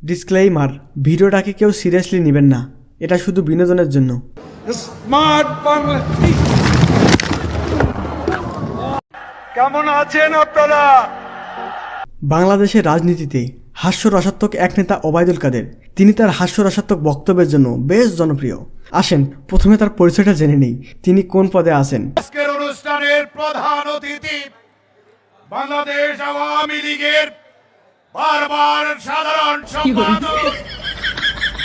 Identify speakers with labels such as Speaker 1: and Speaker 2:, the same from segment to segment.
Speaker 1: Disclaimer, ভিডিওটাকে কেউ seriously নেবেন না, এটা শুধু বিনোদনের জন্য।
Speaker 2: স্মার্ট বাংলা, কেমন আছেন আপনারা?
Speaker 1: বাংলাদেশের রাজনীতিতে হাস্যরসাত্মক এক নেতা ওবায়দুল কাদের। তিনি তার হাস্যরসাত্মক বক্তব্যের জন্য বেশ জনপ্রিয়। আসেন প্রথমে তার পরিচয়টা জেনে নেই, তিনি কোন পদে আছেন।
Speaker 2: আজকের অনুষ্ঠানের প্রধান অতিথি বাংলাদেশ আওয়ামী লীগের বারবার সাধারণ সম্পাদক,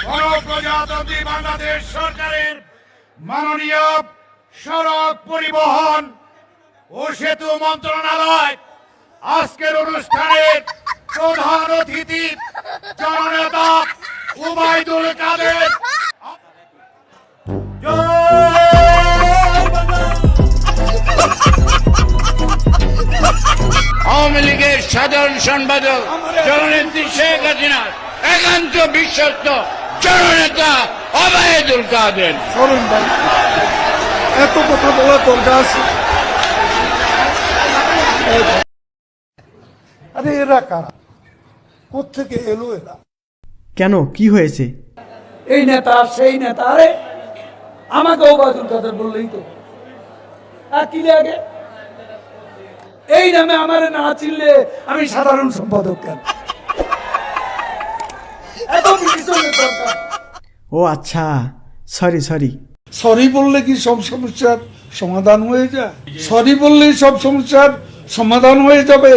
Speaker 2: গণপ্রজাতন্ত্রী বাংলাদেশ সরকারের মাননীয় সড়ক পরিবহন ও সেতু মন্ত্রণালয়। আজকের অনুষ্ঠানের প্রধান অতিথি জননেতা ওবায়দুল কাদের।
Speaker 3: আওয়ামী লীগের সাধারণ সম্পাদক জননেত্রী শেখ হাসিনার একান্ত বিশ্বস্ত জননেতা ওবায়দুল কাদের।
Speaker 2: সরুন ভাই, এত কথা বলার দরকার আছে? আরে এরা কারা, কোথেকে এলো এরা?
Speaker 1: কেন, কি হয়েছে?
Speaker 4: এই নেতা সেই নেতা। আরে আমাকে ওবায়দুল কাদের বললেই তো আর কি লাগে? এই নামে আমার না চিনলে আমি সাধারণ সম্পাদক কেন? এত বিবেচনার দরকার?
Speaker 1: ও আচ্ছা, সরি।
Speaker 2: সরি বললে কি সব সমস্যার সমাধান হয়ে যায়? সরি বললেই সব সমস্যার সমাধান হয়ে যাবে?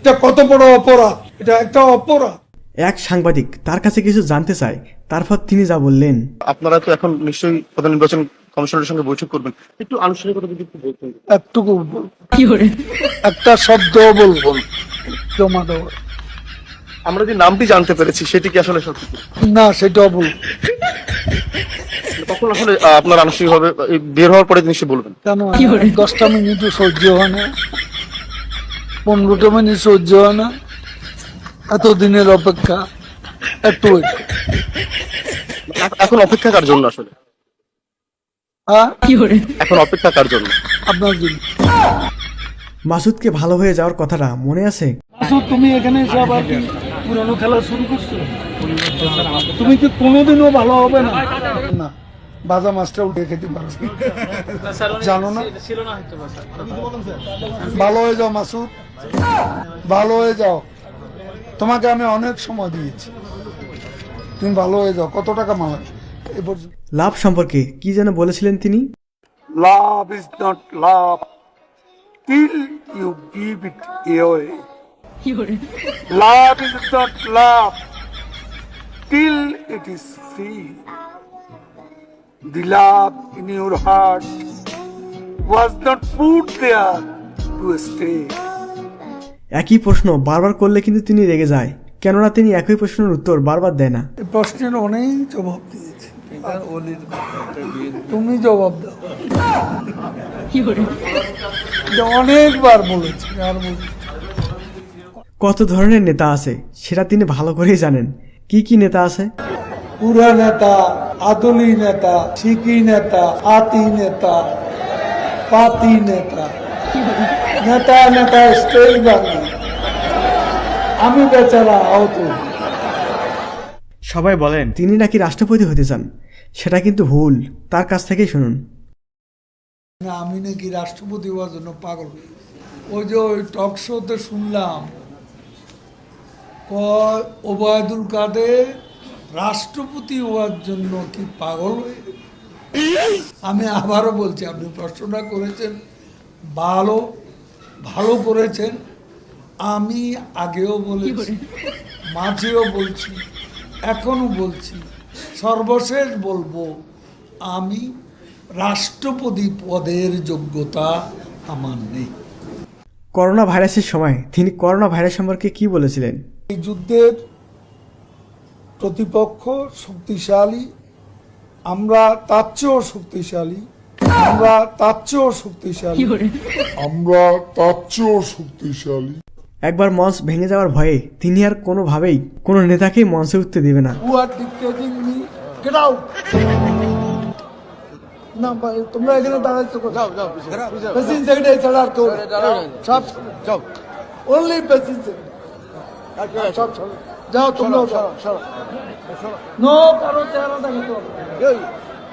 Speaker 2: এটা কত বড় অপরাধ! এটা একটা অপরাধ।
Speaker 1: এক সাংবাদিক তার কাছে কিছু জানতে চায়, তারপর তিনি যা বললেন।
Speaker 5: আপনারা তো এখন নিশ্চয়ই প্রধান নির্বাচন কমিশনের সঙ্গে বৈঠক করবেন, একটু আনুষ্ঠানিকতা যদি একটু বলতেন।
Speaker 2: একটুকু একটা শব্দ বলবো জমা দেওয়া।
Speaker 5: আমরা যে নামটি জানতে পেরেছি সেটি কি আসলে সত্যি?
Speaker 2: না, সেটাও বলবো।
Speaker 5: তখন আসলে আপনার আনুষ্ঠানিকভাবে বের হওয়ার পরে নিশ্চয়ই বলবেন।
Speaker 2: কেন 10টা মিনিটও সহ্য হয় না? 15টা মিনিট সহ্য হয় না? এতদিনের অপেক্ষা একটু
Speaker 5: এখন অপেক্ষা কার জন্য আসলে? এখন অপেক্ষা কার জন্য?
Speaker 2: আপনার জন্য।
Speaker 1: মাসুদকে ভালো হয়ে যাওয়ার কথাটা মনে আছে?
Speaker 2: তুমি এখানে এসে আবার কি পুরনো খেলা শুরু করছো? তুমি কি কোনোদিনও ভালো হবে না? না, বাজা মাছটা উঠে খেতে পারো, জানো না? ভালো হয়ে যাও মাসুদ, ভালো হয়ে যাও। তোমাকে আমি অনেক সময় দিয়েছি, তুমি ভালো হয়ে যাও। কত টাকা মালা?
Speaker 1: লাভ সম্পর্কে কি যেন বলেছিলেন তিনি?
Speaker 2: Love is not love till you give it away. Love is not love till it is free. The love in your heart was not put there to stay.
Speaker 1: একই প্রশ্ন বারবার করলে কিন্তু তিনি রেগে যায়, কেননা তিনি একই প্রশ্নের উত্তর বারবার দেয় না।
Speaker 2: এই প্রশ্নের অনেক জবাব দিয়েছি, তুমি জবাব দাও। অনেকবার বলেছি, আর বলছি।
Speaker 1: কত ধরনের নেতা আছে সেটা তিনি ভালো করেই জানেন। কি কি নেতা আছে?
Speaker 2: পুরা নেতা, আদলি নেতা, শিকি নেতা, আতি নেতা, পাতি নেতা, নেতা নেতা স্টেজ বাংলা। আমি বেচারা আহত।
Speaker 1: সবাই বলেন তিনি নাকি রাষ্ট্রপতি হতে চান, সেটা কিন্তু ভুল। তার কাছ থেকেই শুনুন।
Speaker 2: না, আমি নাকি রাষ্ট্রপতি হওয়ার জন্য পাগল হয়ে গেছি। ওই যে ওই টক শোতে শুনলাম ওবায়দুল কাদের রাষ্ট্রপতি হওয়ার জন্য কি পাগল হয়ে গেছে? আমি আবারও বলছি, আপনি প্রশ্নটা করেছেন, ভালো করেছেন। আমি আগেও বলেছি, মাঝেও বলছি, এখনো বলছি, সর্বশেষ বলবো, আমি রাষ্ট্রপতি পদের যোগ্যতা আমার নেই।
Speaker 1: করোনা ভাইরাসের সময় তিনি করোনা ভাইরাস সম্পর্কে কি বলেছিলেন?
Speaker 2: এই যুদ্ধের প্রতিপক্ষ শক্তিশালী, আমরা তার চেয়েও শক্তিশালী, আমরা তার চেয়েও শক্তিশালী।
Speaker 1: একবার মঞ্চ ভেঙে যাওয়ার ভয়ে তিনি আর কোনোভাবেই কোনো নেতাকেই মঞ্চে উঠতে দেবে না।
Speaker 2: Who are dictating me? Get out! না ভাই, তোমরা এখানে দাঁড়াচ্ছো, প্রেসিডেন্ট সেক্রেটারি ছাড়া আর কেউ সব only প্রেসিডেন্ট সেক্রেটারি, সব
Speaker 4: যাও তোমরাও যাও নো কারো চেহারা দেখো তো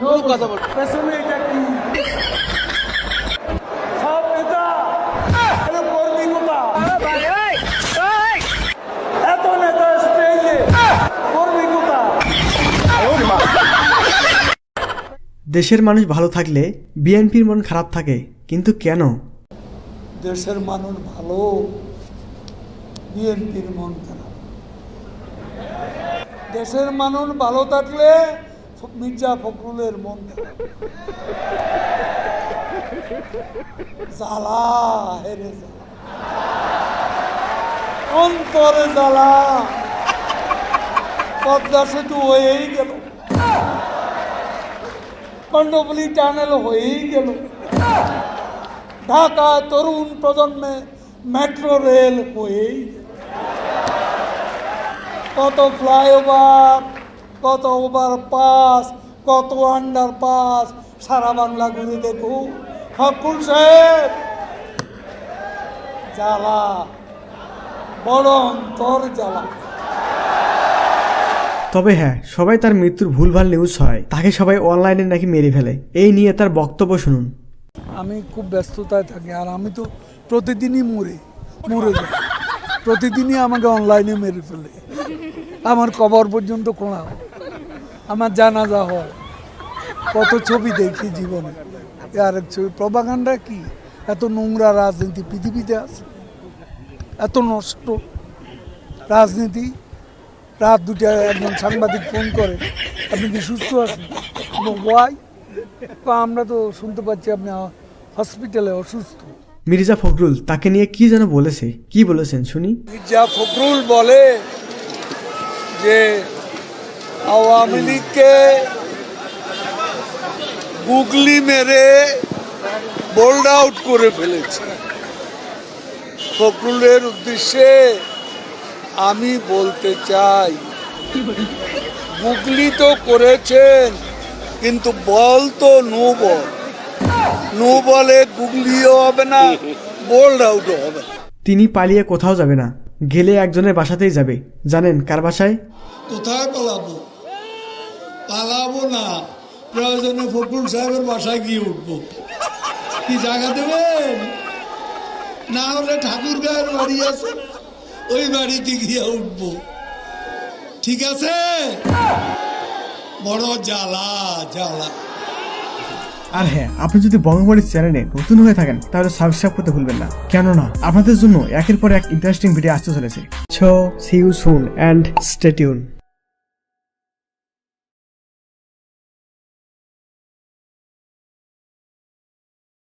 Speaker 4: নো কথা বল পেছনে এটা কি সব নেতা আরে কর্মী কোথা এত নেতা স্টেজে কর্মী কোথা
Speaker 1: দেশের মানুষ ভালো থাকলে বিএনপির মন খারাপ থাকে, কিন্তু কেন?
Speaker 4: দেশের মানুষ ভালো, বিএনপির মন খারাপ। দেশের মানুষ ভালো থাকলে মির্জা ফখরুলের মন খারাপ। জ্বালা হেরে জ্বালা, অন্তরে জ্বালা। পদ্মা সেতু হয়েই গেল, কর্ণফুলী টানেল হয়েই গেল, ঢাকা তরুণ প্রজন্মে মেট্রো রেল হয়েই গেল, কত ফ্লাইওভার, কত ওভারপাস, কত আন্ডারপাস, সারা বাংলা ঘুরে দেখো। ফখরুল সাহেব জ্বালা, বড় অন্তর জ্বালা।
Speaker 1: তবে হ্যাঁ, সবাই তার মৃত্যুর ভুলভাল নিউজ হয়, তাকে সবাই অনলাইনে নাকি মেরে ফেলে। এই নিয়ে তার বক্তব্য শুনুন।
Speaker 4: আমি খুব ব্যস্ততায় থাকি, আর আমি তো প্রতিদিনই মরে যাই, প্রতিদিনই আমাকে অনলাইনে মেরে ফেলে। আমার কবর পর্যন্ত খোঁড়া হয়, আমার জানাজা হয়, কত ছবি দেখি জীবনে। আরেক ছবি প্রপাগান্ডা কি? এত নোংরা রাজনীতি পৃথিবীতে আছে, এত নষ্ট রাজনীতি। রাত 2টায় একজন সাংবাদিক ফোন করে, আপনি কি সুস্থ আছেন? ওয়াই? আমরা তো শুনতে পাচ্ছি আপনি হসপিটালে অসুস্থ।
Speaker 1: মির্জা ফখরুল তাকে নিয়ে কি যেন বলেছে, কি বলেছেন শুনি।
Speaker 4: মির্জা ফখরুল বলে যে আওয়ামী লীগকে গুগলি মেরে বোল্ড আউট করে ফেলেছে। ফখরুলের উদ্দেশ্যে আমি বলতে চাই, গুগলি তো করেছেন, কিন্তু বল তো নো বল, নো বলে গুগলিও হবে না, বোল্ড আউটও হবে না।
Speaker 1: তিনি পালিয়ে কোথাও যাবে না, গেলে একজনের বাসাতেই যাবে। জানেন কার বাসায়?
Speaker 4: কোথায় পালাবো? পালাবো না, প্রয়োজনে ফখরুল সাহেবের বাসায় গিয়ে উঠবো। কি জায়গা দেবেন? না হলে ঠাকুর গায়ের বাড়ি আছে, ওই বাড়িতে গিয়ে উঠবো। ঠিক আছে? বড় জ্বালা জ্বালা।
Speaker 1: আর হ্যাঁ, আপনি যদি বঙ্গবাড়ি চ্যানেলে নতুন হয়ে থাকেন তাহলে সাবস্ক্রাইব করতে ভুলবেন না, কেননা আপনাদের জন্য একের পর এক ইন্টারেস্টিং ভিডিও আসতে চলেছে। So see you soon and stay tune.